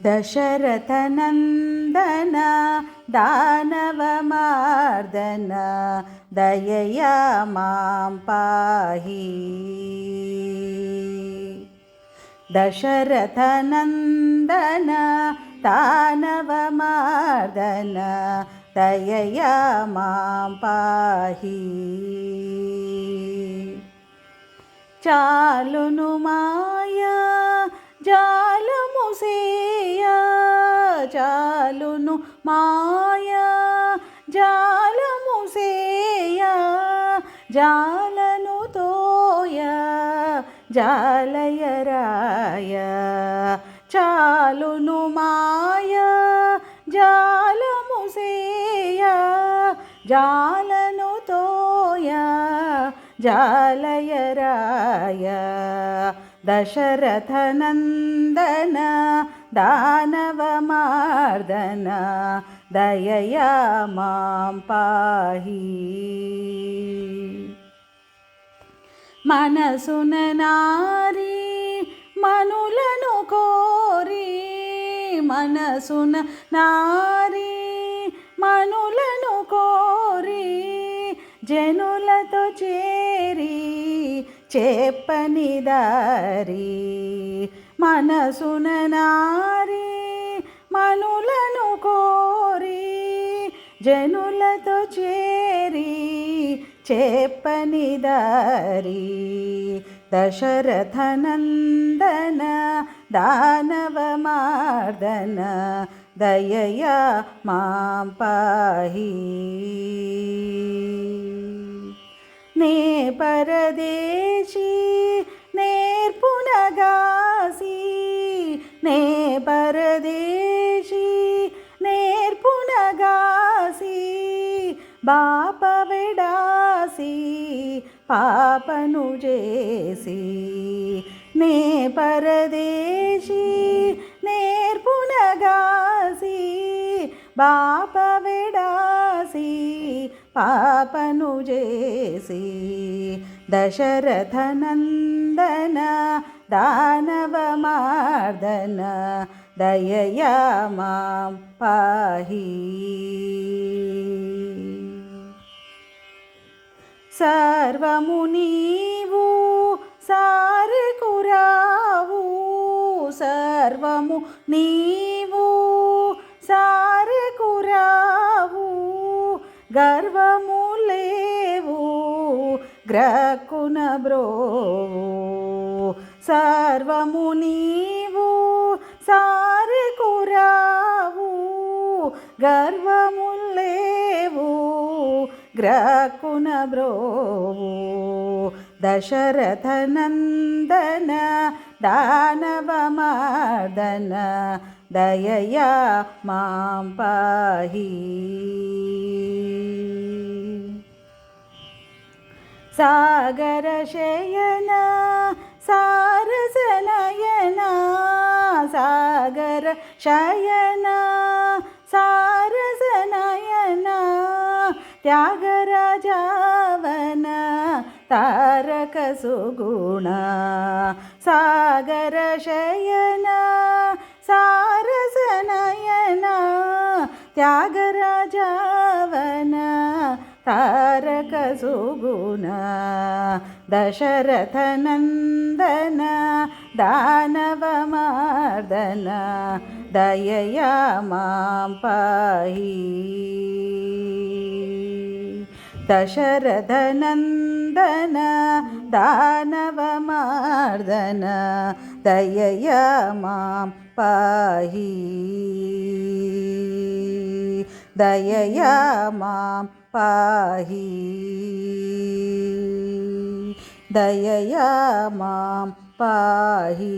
दशरथनन्दन दानवमार्दन दयया मां पाहि। दशरथनन्दन दानवमार्दन दयया मां पाहि। चालुनु माया जालము సేయ, చాలును మాయా జాలము సేయ, జాలను తోయ జాలయరాయ. చాలును మాయా జాలము సేయ, జాలను తోయ జాలయరాయ. दशरथनन्दन दानवमार्दन दयया मां पाहि. మనసున నారి మనులను కోరి, మనసున నారి మనులను కోరి, జనులతో చేరి చెప్పని దారి. మనసున నారి మనులను కోరి, జనులతో చేరి చెప్పని దారి. దశరథనందన దానవమార్దన దయయా మాం పాహి. నే పరదేశీ నేర్పునగాసి, నే పరదేశీ నేర్పునగాసి, బాప వెడాసి పాపను చేసి. నే పరదేశీ నేర్పునగాసి, బాప వెడాసి పాపను చేసి. దశరథనందన దానవమార్దన దయయా మాం పాహి. సర్వము నీవు సారెకురావు, సర్వము నీవు సారెకురావు, గర్వము లేవు గ్రక్కున బ్రోవు. సర్వము నీవు సారెకురావు, గర్వము లేవు గ్రక్కున బ్రోవు. దశరథనందన దానవమార్దన దయయా మాం పాహి. సాగర శయన సారసనయన, సాగర శయన సారసనయన, త్యాగరాజావన తారక సుగుణ. సాగర శయన సారసనయన, త్యాగరాజావన తారక సుగుణ. దశరథనందన దానవమార్దన దయయా మాం పాహి. దశరథనందన దానవమార్దన దయయా మాం పాహి. దయయా మాం పాహి. దయయా మాం పాహి.